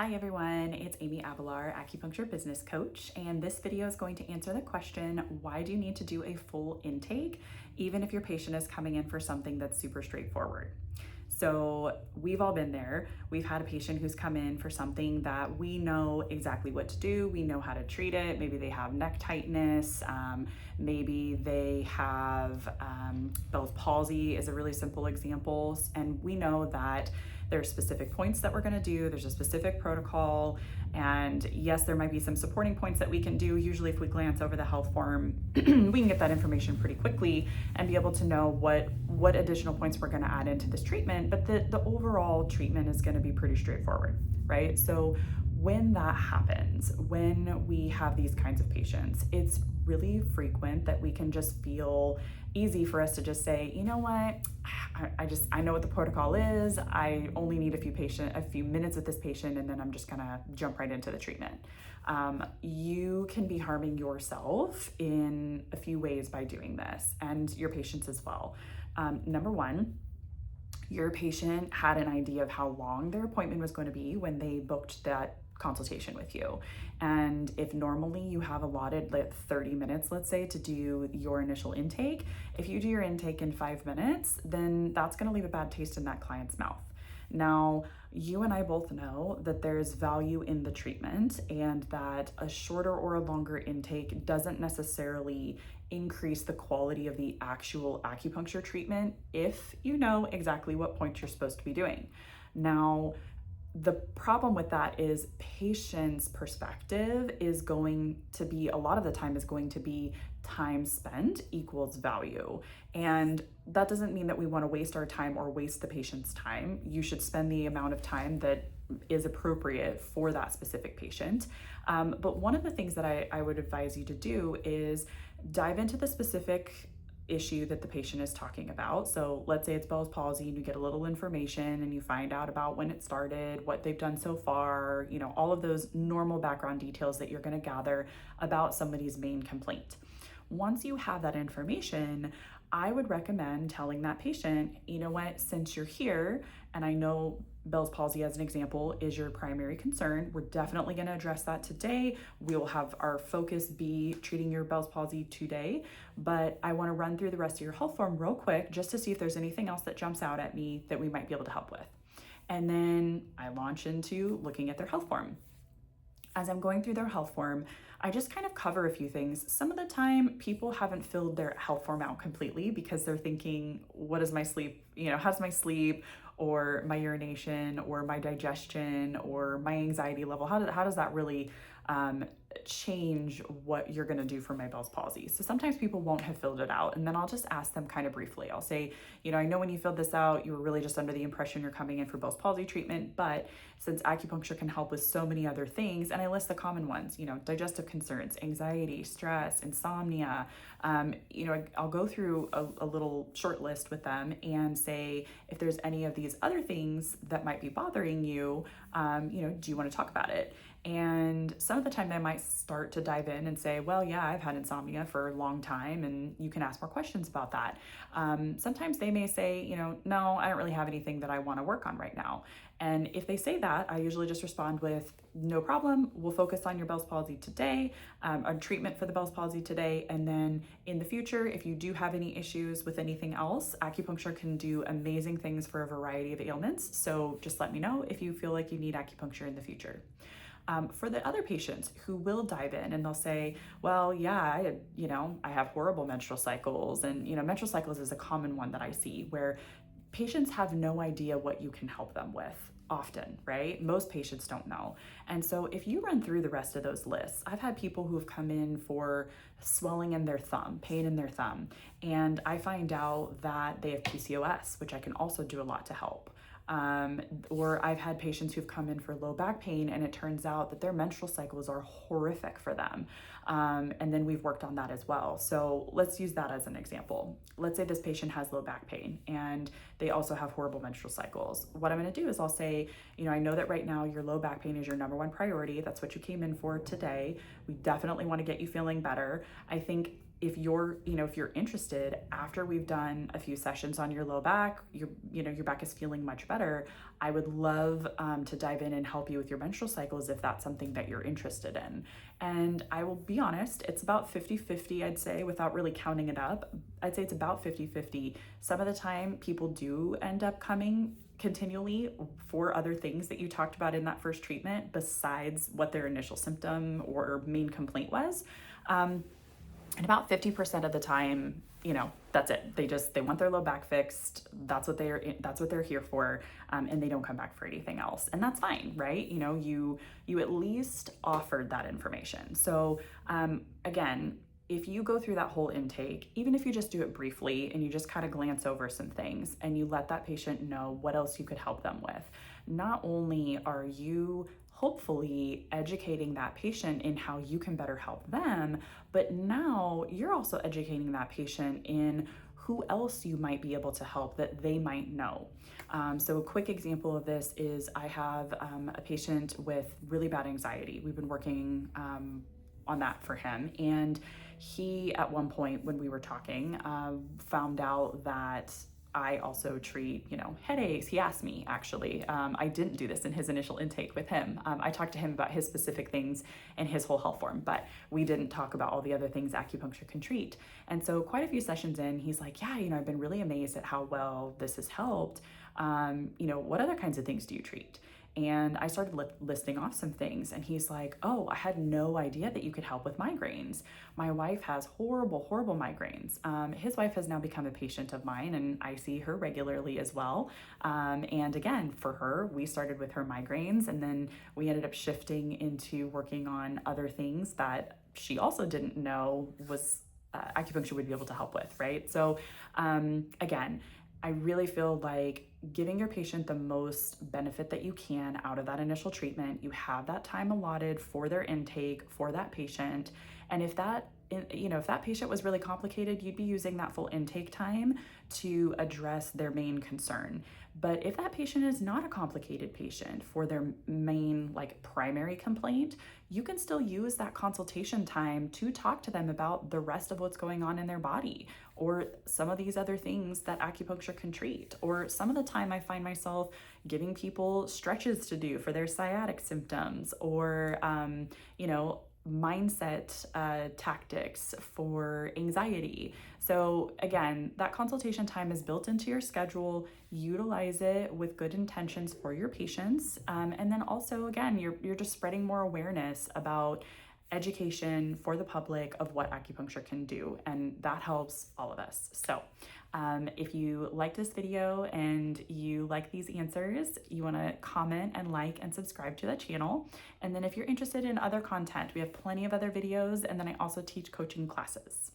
Hi everyone, it's Amy Avalar, acupuncture business coach, and this video is going to answer the question, why do you need to do a full intake even if your patient is coming in for something that's super straightforward? So we've all been there. We've had a patient who's come in for something that we know exactly what to do. We know how to treat it. Maybe they have neck tightness. Maybe they have Bell's palsy is a really simple example. And we know that there are specific points that we're going to do. There's a specific protocol. And yes, there might be some supporting points that we can do. Usually if we glance over the health form, we can get that information pretty quickly and be able to know what additional points we're going to add into this treatment. But the overall treatment is going to be pretty straightforward, right? So when that happens, when we have these kinds of patients, it's really frequent that we can just feel easy for us to just say, you know what, I know what the protocol is. I only need a few minutes with this patient, and then I'm just gonna jump right into the treatment. You can be harming yourself in a few ways by doing this, and your patients as well. Number one, your patient had an idea of how long their appointment was going to be when they booked that consultation with you. And if normally you have allotted 30 minutes, let's say, to do your initial intake, if you do your intake in 5 minutes, then that's going to leave a bad taste in that client's mouth. Now, you and I both know that there's value in the treatment and that a shorter or a longer intake doesn't necessarily increase the quality of the actual acupuncture treatment if you know exactly what point you're supposed to be doing. Now, the problem with that is patient's perspective is going to be, a lot of the time is going to be time spent equals value. And that doesn't mean that we want to waste our time or waste the patient's time. You should spend the amount of time that is appropriate for that specific patient. But one of the things that I would advise you to do is dive into the specific issue that the patient is talking about. So let's say it's Bell's palsy and you get a little information and you find out about when it started, what they've done so far, all of those normal background details that you're going to gather about somebody's main complaint. Once you have that information, I would recommend telling that patient, you know what, since you're here, and I know Bell's palsy as an example is your primary concern, we're definitely going to address that today. We will have our focus be treating your Bell's palsy today, but I want to run through the rest of your health form real quick just to see if there's anything else that jumps out at me that we might be able to help with. And then I launch into looking at their health form. As I'm going through their health form, I just kind of cover a few things. Some of the time, people haven't filled their health form out completely because they're thinking, what is my sleep? How's my sleep, or my urination, or my digestion, or my anxiety level? How does that really change what you're going to do for my Bell's palsy? So sometimes people won't have filled it out, and then I'll just ask them kind of briefly. I'll say, I know when you filled this out, you were really just under the impression you're coming in for Bell's palsy treatment, but since acupuncture can help with so many other things, and I list the common ones, digestive concerns, anxiety, stress, insomnia, I'll go through a little short list with them and say, if there's any of these other things that might be bothering you, do you want to talk about it? And some of the time they might start to dive in and say, well, yeah, I've had insomnia for a long time, and you can ask more questions about that. Sometimes they may say, no, I don't really have anything that I want to work on right now. And if they say that, I usually just respond with, no problem, we'll focus on your Bell's palsy today, on treatment for the Bell's palsy today. And then in the future, if you do have any issues with anything else, acupuncture can do amazing things for a variety of ailments. So just let me know if you feel like you need acupuncture in the future. For the other patients who will dive in and they'll say, well, yeah, I have horrible menstrual cycles. And, menstrual cycles is a common one that I see where patients have no idea what you can help them with often, right? Most patients don't know. And so if you run through the rest of those lists, I've had people who've come in for swelling in their thumb, pain in their thumb, and I find out that they have PCOS, which I can also do a lot to help. Or I've had patients who've come in for low back pain and it turns out that their menstrual cycles are horrific for them. And then we've worked on that as well. So let's use that as an example. Let's say this patient has low back pain and they also have horrible menstrual cycles. What I'm going to do is I'll say, I know that right now your low back pain is your number one priority. That's what you came in for today. We definitely want to get you feeling better. I think if you're interested, after we've done a few sessions on your low back, your back is feeling much better, I would love to dive in and help you with your menstrual cycles if that's something that you're interested in. And I will be honest, it's about 50-50, I'd say, without really counting it up. I'd say it's about 50-50. Some of the time people do end up coming continually for other things that you talked about in that first treatment besides what their initial symptom or main complaint was. And about 50% of the time, that's it. They want their low back fixed. That's what they're here for. And they don't come back for anything else. And that's fine, right? You at least offered that information. So, again, if you go through that whole intake, even if you just do it briefly and you just kind of glance over some things and you let that patient know what else you could help them with, not only are you hopefully educating that patient in how you can better help them, but now you're also educating that patient in who else you might be able to help that they might know. So a quick example of this is I have a patient with really bad anxiety. We've been working on that for him, and he, at one point when we were talking, found out that I also treat, headaches. He asked me, actually. I didn't do this in his initial intake with him. I talked to him about his specific things and his whole health form, but we didn't talk about all the other things acupuncture can treat. And so quite a few sessions in, he's like, yeah, I've been really amazed at how well this has helped. What other kinds of things do you treat? And I started listing off some things, and he's like, oh, I had no idea that you could help with migraines. My wife has horrible, horrible migraines. His wife has now become a patient of mine, and I see her regularly as well. And again, for her, we started with her migraines, and then we ended up shifting into working on other things that she also didn't know was acupuncture would be able to help with, right? So again, I really feel like giving your patient the most benefit that you can out of that initial treatment. You have that time allotted for their intake for that patient. And if that patient was really complicated, you'd be using that full intake time to address their main concern. But if that patient is not a complicated patient for their main primary complaint, you can still use that consultation time to talk to them about the rest of what's going on in their body, or some of these other things that acupuncture can treat. Or some of the time I find myself giving people stretches to do for their sciatic symptoms, or mindset tactics for anxiety. So again, that consultation time is built into your schedule. Utilize it with good intentions for your patients. And then also, again, you're just spreading more awareness about education for the public of what acupuncture can do, and that helps all of us. So if you like this video and you like these answers, you want to comment and like and subscribe to the channel. And then if you're interested in other content, we have plenty of other videos, and then I also teach coaching classes.